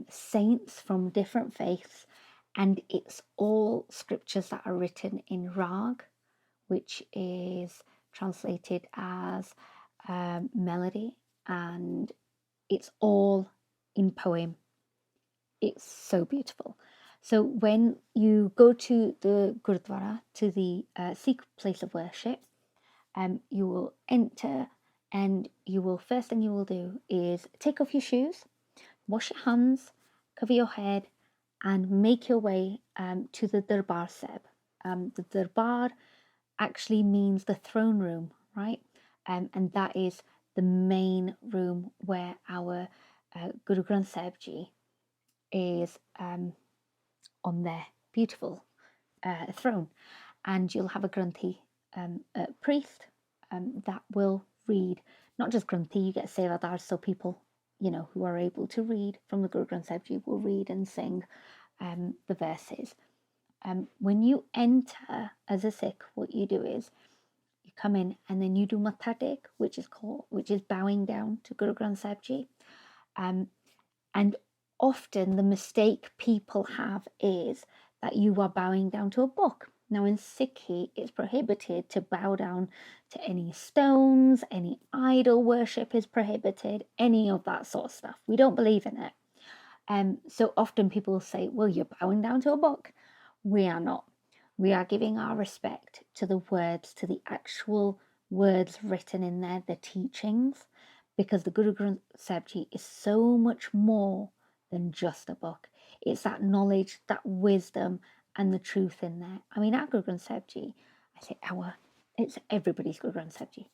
saints from different faiths, and it's all scriptures that are written in rag, which is translated as melody, and it's all in poem. It's so beautiful. So when you go to the Gurdwara, to the Sikh place of worship, you will enter, and first thing you will do is take off your shoes, wash your hands, cover your head, and make your way to the Darbar Sahib. The Darbar actually means the throne room, right? And that is the main room where our Guru Granth Sahib Ji is on their beautiful throne. And you'll have a Granthi priest that will read, not just Granthi, you get Sevadars, so people, who are able to read from the Guru Granth Sahib Ji will read and sing the verses. When you enter as a Sikh, what you do is you come in and then you do Matha Tek, which is bowing down to Guru Granth Sahib Ji. And often the mistake people have is that you are bowing down to a book. Now in Sikhi, it's prohibited to bow down to any stones, any idol worship is prohibited, any of that sort of stuff. We don't believe in it. So often people say, well, you're bowing down to a book. We are not. We are giving our respect to the words, to the actual words written in there, the teachings, because the Guru Granth Sahib Ji is so much more than just a book. It's that knowledge, that wisdom, and the truth in there. I mean, our Guru Granth Sahib Ji, it's everybody's Guru Granth Sahib Ji.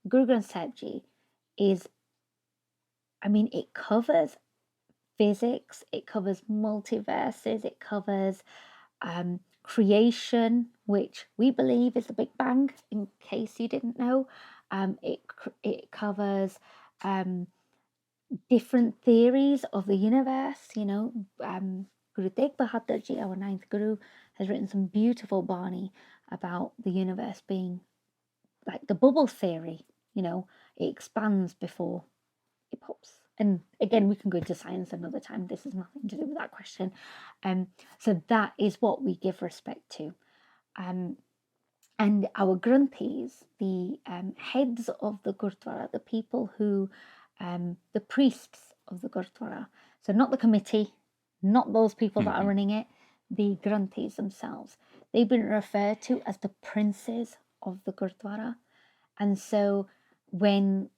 Guru Granth Sahib Ji is, it covers physics, it covers multiverses, it covers creation, which we believe is the Big Bang, in case you didn't know. It covers different theories of the universe. Guru Tegh Bahadur Ji, our ninth Guru, has written some beautiful Bani about the universe being like the bubble theory. It expands before it pops. And again, we can go into science another time. This has nothing to do with that question. So that is what we give respect to. And our Granthis, the heads of the Gurdwara, the people who, the priests of the Gurdwara, so not the committee, not those people that are running it, the Granthis themselves, they've been referred to as the princes of the Gurdwara. And so when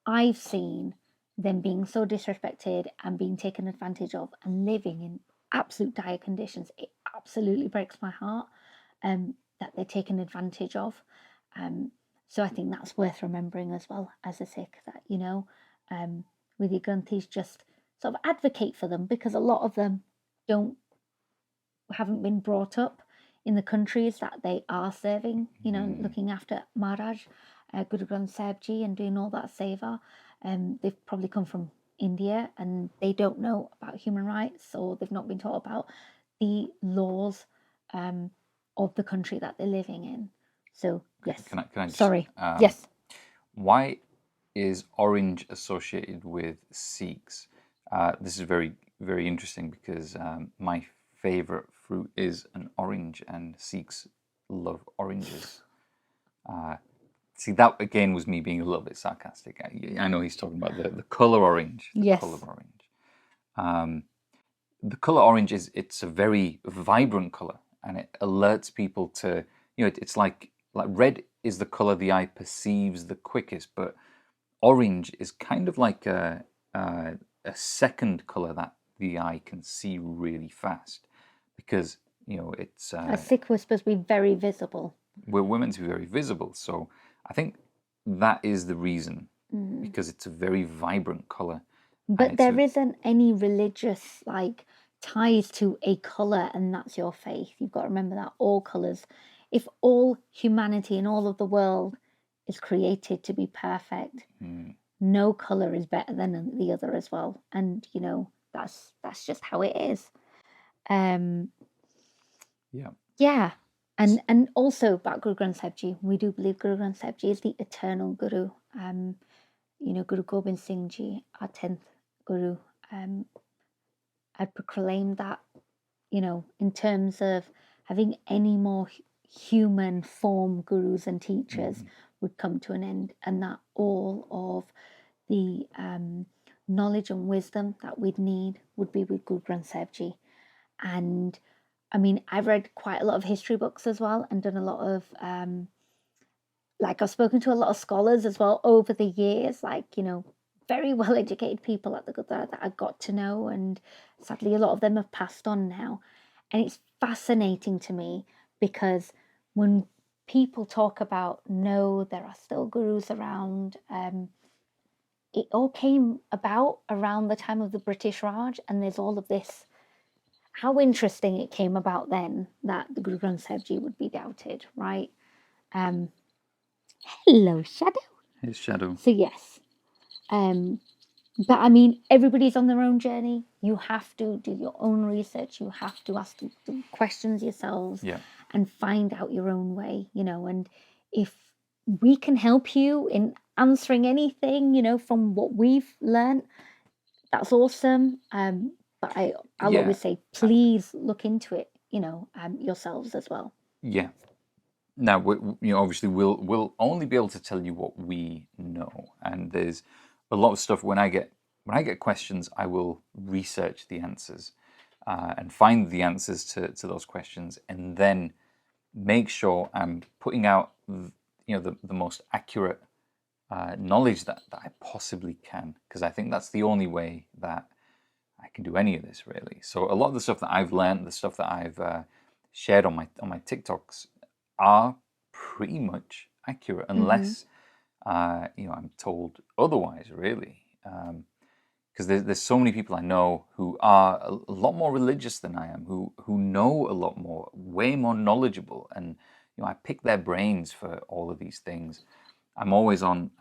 I've seen them being so disrespected and being taken advantage of and living in absolute dire conditions, it absolutely breaks my heart that they're taken advantage of. So I think that's worth remembering as well as a Sikh, that, with your granthis, just sort of advocate for them, because a lot of them haven't been brought up in the countries that they are serving, looking after Maharaj, Guru Granth Sahib Ji, and doing all that seva. They've probably come from India and they don't know about human rights, or they've not been taught about the laws of the country that they're living in. So, yes. Can I just, Sorry. Yes. Why is orange associated with Sikhs? This is very, very interesting because my favorite fruit is an orange, and Sikhs love oranges. See, that again was me being a little bit sarcastic. I know he's talking about the color orange. Yes. Color orange. The color orange it's a very vibrant color, and it alerts people to, it's like red is the color the eye perceives the quickest, but orange is kind of like a second color that the eye can see really fast, because it's a Sikh was supposed to be very visible. We're meant to be very visible, so I think that is the reason, because it's a very vibrant color. But there isn't any religious ties to a color, and that's your faith. You've got to remember that all colors, if all humanity and all of the world is created to be perfect, no color is better than the other as well. And that's just how it is. Yeah. And also about Guru Granth Sahib Ji, we do believe Guru Granth Sahib Ji is the eternal Guru. Guru Gobind Singh Ji, our 10th Guru, I'd proclaim that, in terms of having any more human form gurus and teachers would come to an end, and that all of the knowledge and wisdom that we'd need would be with Guru Granth Sahib Ji. And I mean, I've read quite a lot of history books as well, and done a lot of, I've spoken to a lot of scholars as well over the years, very well educated people at the Gurdwara that I got to know, and sadly a lot of them have passed on now. And it's fascinating to me, because when people talk about, no, there are still gurus around, it all came about around the time of the British Raj, and there's all of this. How interesting it came about then that the Guru Granth Sahib Ji would be doubted, right? Hello, Shadow. His shadow. So yes, but I mean, everybody's on their own journey. You have to do your own research. You have to ask the questions yourselves, and find out your own way. And if we can help you in answering anything, from what we've learned, that's awesome. But I'll always say, please look into it, yourselves as well. Yeah. Now, obviously, we'll only be able to tell you what we know, and there's a lot of stuff. When I get questions, I will research the answers and find the answers to those questions, and then make sure I'm putting out, the most accurate knowledge that I possibly can, because I think that's the only way that I can do any of this, really. So a lot of the stuff that I've learned, the stuff that I've shared on my TikToks, are pretty much accurate, unless I'm told otherwise, really. Because there's so many people I know who are a lot more religious than I am, who know a lot more, way more knowledgeable, and I pick their brains for all of these things. I'm always on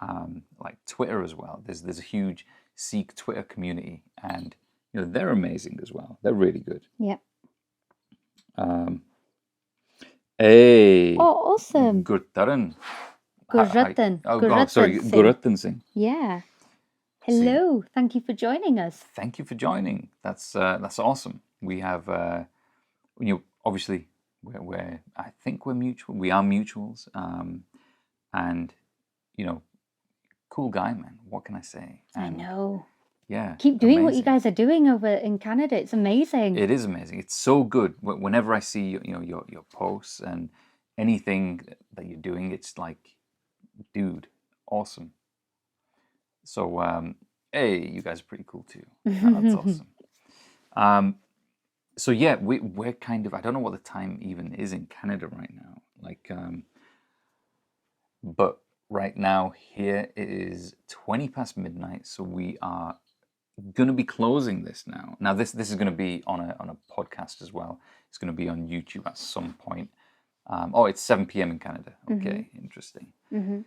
Twitter as well. There's a huge Sikh Twitter community, and they're amazing as well. They're really good. Yep. Hey. Oh, awesome. Gurtaran. Gurratan. Sorry, Gurratan Singh. Yeah. Hello. Thank you for joining us. Thank you for joining. That's awesome. We have, obviously, I think we're mutual. We are mutuals. And, cool guy, man. What can I say? And, I know. Yeah. Keep doing what you guys are doing over in Canada. It's amazing. It is amazing. It's so good. Whenever I see your posts and anything that you're doing, it's like dude, awesome. So, hey, you guys are pretty cool too. That's awesome. So yeah, we're kind of, I don't know what the time even is in Canada right now. Like, but right now here it is 20 past midnight. So we are going to be closing this now. Now this is going to be on a podcast as well. It's going to be on YouTube at some point. It's 7 p.m. in Canada. Okay, interesting. So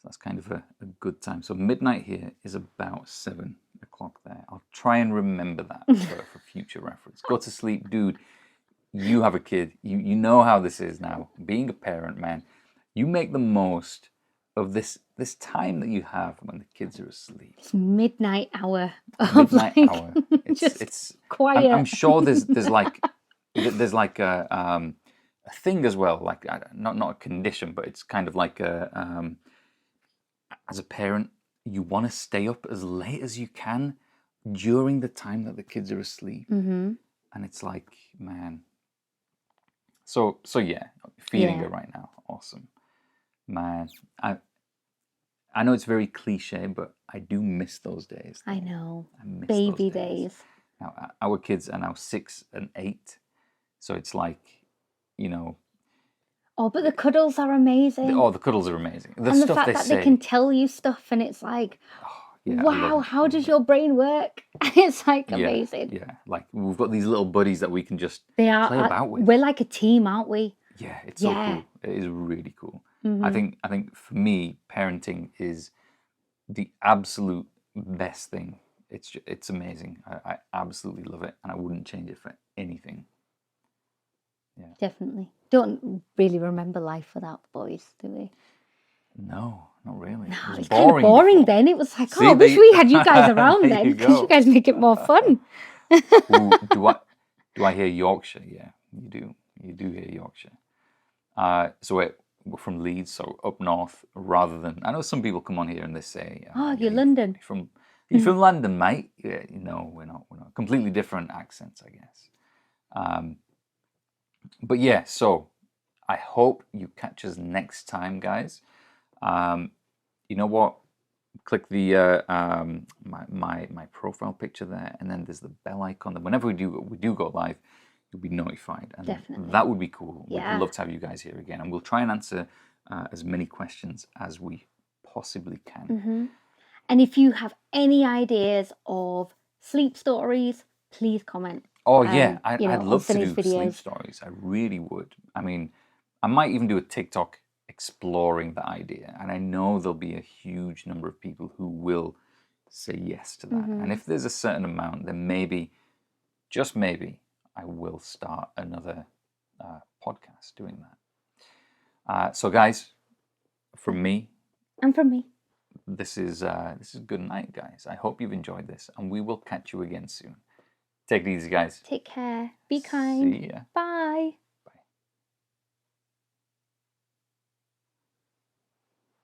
that's kind of a good time. So midnight here is about 7 o'clock there. I'll try and remember that for future reference. Go to sleep, dude. You have a kid. You know how this is now. Being a parent, man, you make the most of this time that you have when the kids are asleep. It's midnight hour. Midnight hour. It's quiet. I'm sure there's like a thing as well, like not a condition, but it's kind of like as a parent, you want to stay up as late as you can during the time that the kids are asleep, and it's like, man. So yeah, feeling it right now. Awesome, man. I know it's very cliche, but I do miss those days. I know. I miss Baby those days. Now our kids are now 6 and 8, so it's like, you know. Oh, but the cuddles are amazing. The cuddles are amazing. The stuff fact they that say. they can tell you stuff, and it's like, yeah, wow, how does your brain work? It's like amazing. Yeah, like we've got these little buddies that we can just play about with. We're like a team, aren't we? Yeah, it's so cool. It is really cool. I think for me, parenting is the absolute best thing. It's amazing. I absolutely love it, and I wouldn't change it for anything. Yeah, definitely. Don't really remember life without the boys, do we? No, not really. No, it was kind of boring before. then. It was like, I wish we had you guys around then, because you guys make it more fun. Ooh, do I hear Yorkshire? Yeah, you do. You do hear Yorkshire. So we're from Leeds, so up north, rather than, I know some people come on here and they say, you're London. You're from London, mate. Yeah, we're not. Completely different accents, I guess. But yeah, so I hope you catch us next time, guys. You know what? Click the my profile picture there, and then there's the bell icon. That whenever we do go live, you'll be notified, and definitely, that would be cool. Yeah. We'd love to have you guys here again, and we'll try and answer as many questions as we possibly can. And if you have any ideas of sleep stories, please comment. Oh yeah, I'd love to do videos. Sleep stories. I really would. I mean, I might even do a TikTok exploring the idea, and I know there'll be a huge number of people who will say yes to that. And if there's a certain amount, then maybe, just maybe, I will start another podcast doing that. So guys, from me, and from me, this is good night, guys. I hope you've enjoyed this, and we will catch you again soon. Take it easy, guys. Take care. Be kind. See ya. Bye.